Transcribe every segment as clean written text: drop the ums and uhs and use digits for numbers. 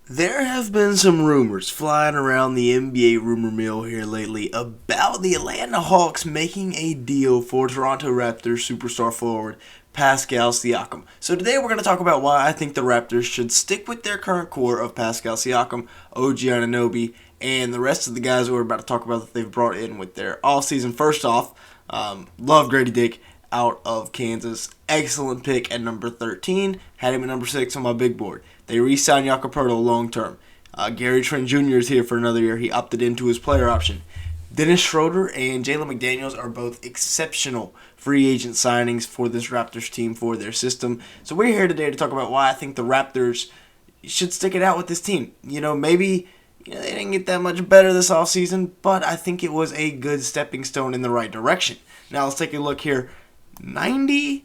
There have been some rumors flying around the NBA rumor mill here lately about the Atlanta Hawks making a deal for Toronto Raptors superstar forward Pascal Siakam. So today we're going to talk about why I think the Raptors should stick with their current core of Pascal Siakam, OG Anunoby, and the rest of the guys we're about to talk about that they've brought in with their offseason. First off, love Grady Dick out of Kansas. Excellent pick at number 13. Had him at number 6 on my big board. They re-signed Jakob Poeltl long term. Gary Trent Jr. is here for another year. He opted into his player option. Dennis Schroeder and Jalen McDaniels are both exceptional free agent signings for this Raptors team, for their system. So we're here today to talk about why I think the Raptors should stick it out with this team. Maybe they didn't get that much better this offseason, but I think it was a good stepping stone in the right direction. Now let's take a look here. 97%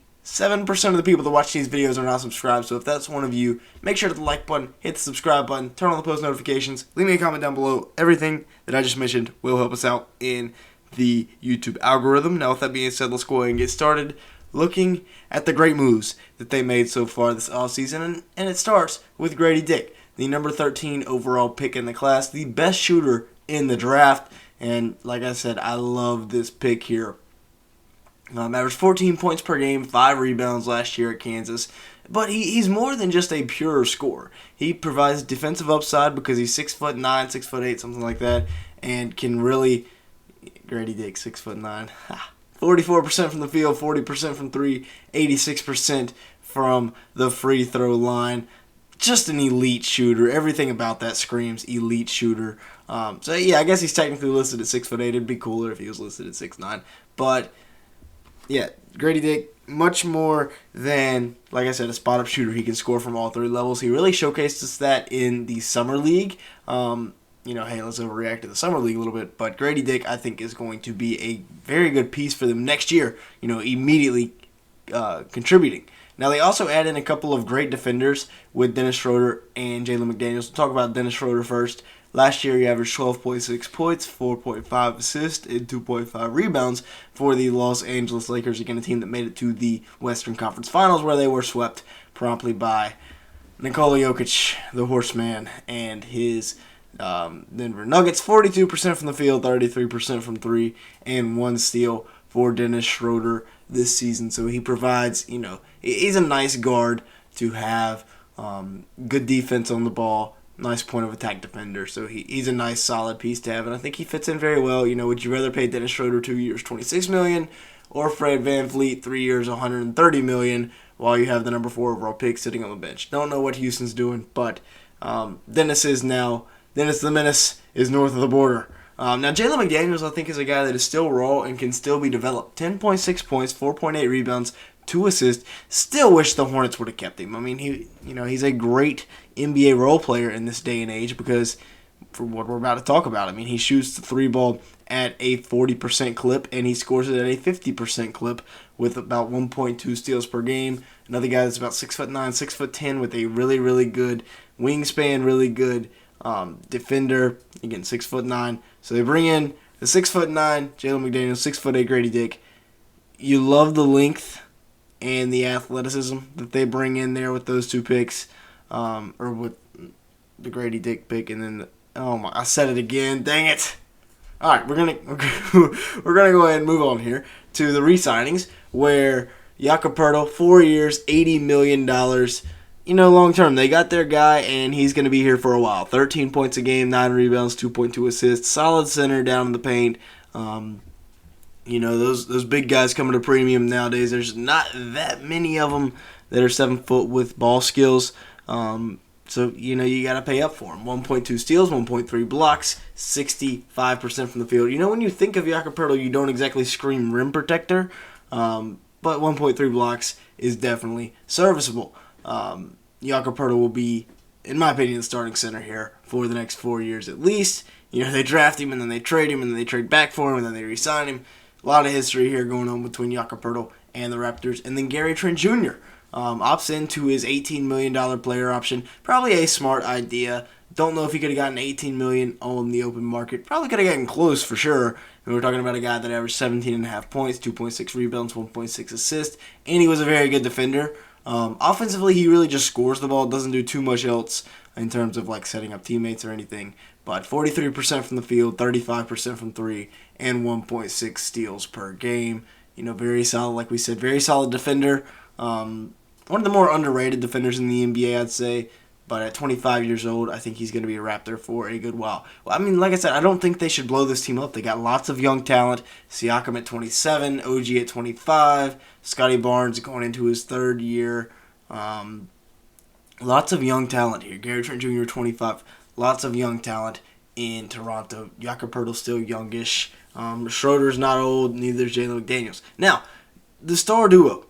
of the people that watch these videos are not subscribed, so if that's one of you, make sure to hit the like button, hit the subscribe button, turn on the post notifications, leave me a comment down below. Everything that I just mentioned will help us out in the YouTube algorithm. Now, with that being said, let's go ahead and get started looking at the great moves that they made so far this offseason, and it starts with Grady Dick, the number 13 overall pick in the class, the best shooter in the draft, and like I said, I love this pick here. Averaged 14 points per game, 5 rebounds last year at Kansas. But he's more than just a pure scorer. He provides defensive upside because he's 6'9", 6'8", something like that, and can really... Grady Dick, 6'9". 44% from the field, 40% from 3, 86% from the free throw line. Just an elite shooter. Everything about that screams elite shooter. I guess he's technically listed at 6'8". It'd be cooler if he was listed at 6'9". But... yeah, Grady Dick, much more than, like I said, a spot-up shooter. He can score from all three levels. He really showcased us that in the Summer League. Hey, let's overreact to the Summer League a little bit. But Grady Dick, I think, is going to be a very good piece for them next year, immediately contributing. Now, they also add in a couple of great defenders with Dennis Schroeder and Jalen McDaniels. We'll talk about Dennis Schroeder first. Last year, he averaged 12.6 points, 4.5 assists, and 2.5 rebounds for the Los Angeles Lakers, again, a team that made it to the Western Conference Finals, where they were swept promptly by Nikola Jokic, the Horseman, and his Denver Nuggets. 42% from the field, 33% from 3, and 1 steal for Dennis Schroeder this season. So he provides, he's a nice guard to have, good defense on the ball, nice point of attack defender. So he's a nice solid piece to have, and I think he fits in very well. Would you rather pay Dennis Schroeder 2 years, $26 million, or Fred VanVleet 3 years, $130 million, while you have the number 4 overall pick sitting on the bench? Don't know what Houston's doing, but Dennis the Menace is north of the border. Now, Jalen McDaniels, I think, is a guy that is still raw and can still be developed. 10.6 points, 4.8 rebounds, 2 assists. Still wish the Hornets would have kept him. I mean, he's a great NBA role player in this day and age because, for what we're about to talk about, I mean, he shoots the 3 ball at a 40% clip and he scores it at a 50% clip with about 1.2 steals per game. Another guy that's about 6'9", 6'10", with a really, really good wingspan, really good defender. Again, 6'9". So they bring in the 6'9" Jalen McDaniels, 6'8" Grady Dick. You love the length and the athleticism that they bring in there with those 2 picks, or with the Grady Dick pick, and then I said it again. Dang it! All right, we're gonna go ahead and move on here to the re-signings, where Jakob Poeltl, 4 years, $80 million. Long term, they got their guy, and he's going to be here for a while. 13 points a game, 9 rebounds, 2.2 assists, solid center down in the paint. Those big guys coming to premium nowadays. There's not that many of them that are 7 foot with ball skills. So you got to pay up for them. 1.2 steals, 1.3 blocks, 65% from the field. When you think of Jakob Poeltl, you don't exactly scream rim protector, but 1.3 blocks is definitely serviceable. Jakob Poeltl will be, in my opinion, the starting center here for the next 4 years at least. They draft him, and then they trade him, and then they trade back for him, and then they re-sign him. A lot of history here going on between Jakob Poeltl and the Raptors. And then Gary Trent Jr. Opts into his $18 million player option. Probably a smart idea. Don't know if he could have gotten $18 million on the open market. Probably could have gotten close for sure. And we're talking about a guy that averaged 17.5 points, 2.6 rebounds, 1.6 assists, and he was a very good defender. Offensively, he really just scores the ball, doesn't do too much else. in terms of like setting up teammates or anything. But 43% from the field, 35% from three, and 1.6 steals per game. Very solid, like we said, very solid defender. One of the more underrated defenders in the NBA, I'd say. But at 25 years old, I think he's going to be a Raptor for a good while. Well, I mean, like I said, I don't think they should blow this team up. They got lots of young talent. Siakam at 27, OG at 25, Scotty Barnes going into his third year. Lots of young talent here. Gary Trent Jr., 25. Lots of young talent in Toronto. Jakob Poeltl still youngish. Schroeder's not old, neither is Jalen McDaniels. Now, the star duo.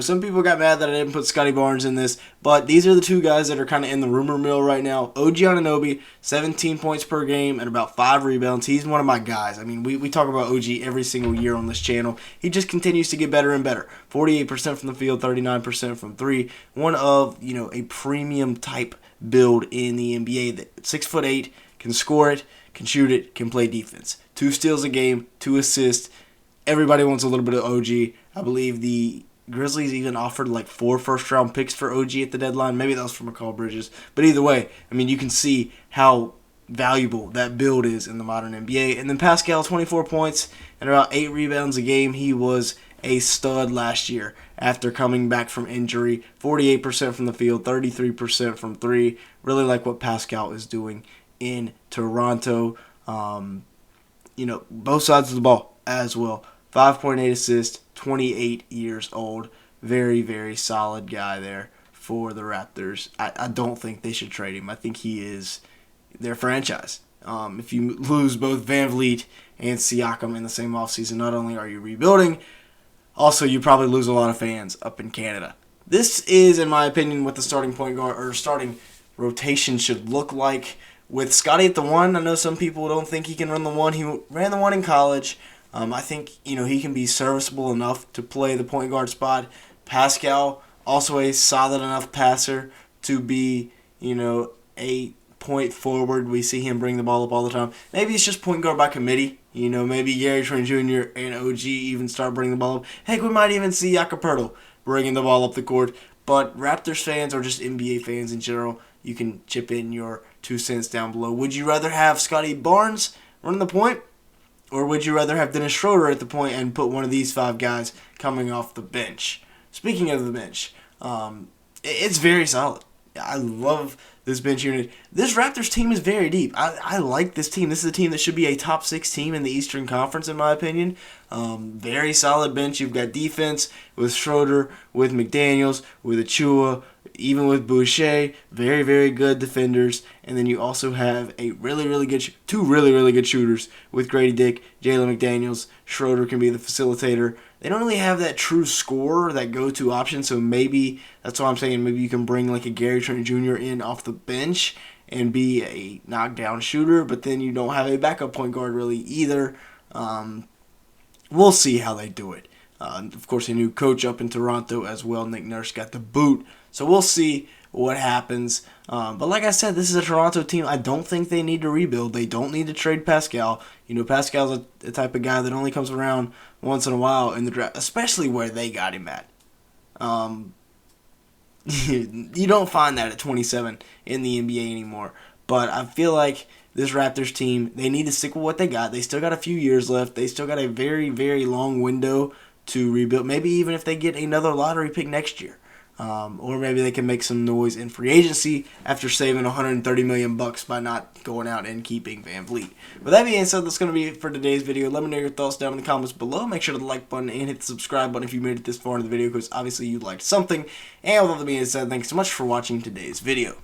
Some people got mad that I didn't put Scotty Barnes in this, but these are the two guys that are kind of in the rumor mill right now. OG Anunoby, 17 points per game and about 5 rebounds. He's one of my guys. I mean, we talk about OG every single year on this channel. He just continues to get better and better. 48% from the field, 39% from three. One of, a premium type build in the NBA that 6'8", can score it, can shoot it, can play defense. 2 steals a game, 2 assists. Everybody wants a little bit of OG. I believe the Grizzlies even offered like 4 first-round picks for OG at the deadline. Maybe that was for McCall Bridges. But either way, I mean, you can see how valuable that build is in the modern NBA. And then Pascal, 24 points and about 8 rebounds a game. He was a stud last year after coming back from injury. 48% from the field, 33% from three. Really like what Pascal is doing in Toronto. Both sides of the ball as well. 5.8 assists, 28 years old. Very, very solid guy there for the Raptors. I don't think they should trade him. I think he is their franchise. If you lose both VanVleet and Siakam in the same offseason, not only are you rebuilding, also you probably lose a lot of fans up in Canada. This is, in my opinion, what the starting point guard or starting rotation should look like. With Scotty at the 1, I know some people don't think he can run the 1. He ran the 1 in college. I think, he can be serviceable enough to play the point guard spot. Pascal, also a solid enough passer to be, a point forward. We see him bring the ball up all the time. Maybe it's just point guard by committee. Maybe Gary Trent Jr. and OG even start bringing the ball up. Heck, we might even see Jakob Poeltl bringing the ball up the court. But Raptors fans or just NBA fans in general, you can chip in your 2 cents down below. Would you rather have Scotty Barnes running the point? Or would you rather have Dennis Schroeder at the point and put one of these 5 guys coming off the bench? Speaking of the bench, it's very solid. I love this bench unit. This Raptors team is very deep. I like this team. This is a team that should be a top 6 team in the Eastern Conference, in my opinion. Very solid bench. You've got defense with Schroeder, with McDaniels, with Achua, even with Boucher. Very, very good defenders. And then you also have a two really, really good shooters with Grady Dick, Jalen McDaniels. Schroeder can be the facilitator. They don't really have that true scorer, that go-to option, so maybe, that's what I'm saying, maybe you can bring like a Gary Trent Jr. in off the bench and be a knockdown shooter, but then you don't have a backup point guard really either. We'll see how they do it. Of course, a new coach up in Toronto as well. Nick Nurse got the boot, so we'll see what happens. But like I said, this is a Toronto team. I don't think they need to rebuild. They don't need to trade Pascal. Pascal's the type of guy that only comes around once in a while in the draft, especially where they got him at. You don't find that at 27 in the NBA anymore. But I feel like this Raptors team, they need to stick with what they got. They still got a few years left. They still got a very, very long window to rebuild. Maybe even if they get another lottery pick next year. Or maybe they can make some noise in free agency after saving $130 million by not going out and keeping VanVleet. With that being said, that's going to be it for today's video. Let me know your thoughts down in the comments below. Make sure to the like button and hit the subscribe button if you made it this far in the video, because obviously you liked something. And with all that being said, thanks so much for watching today's video.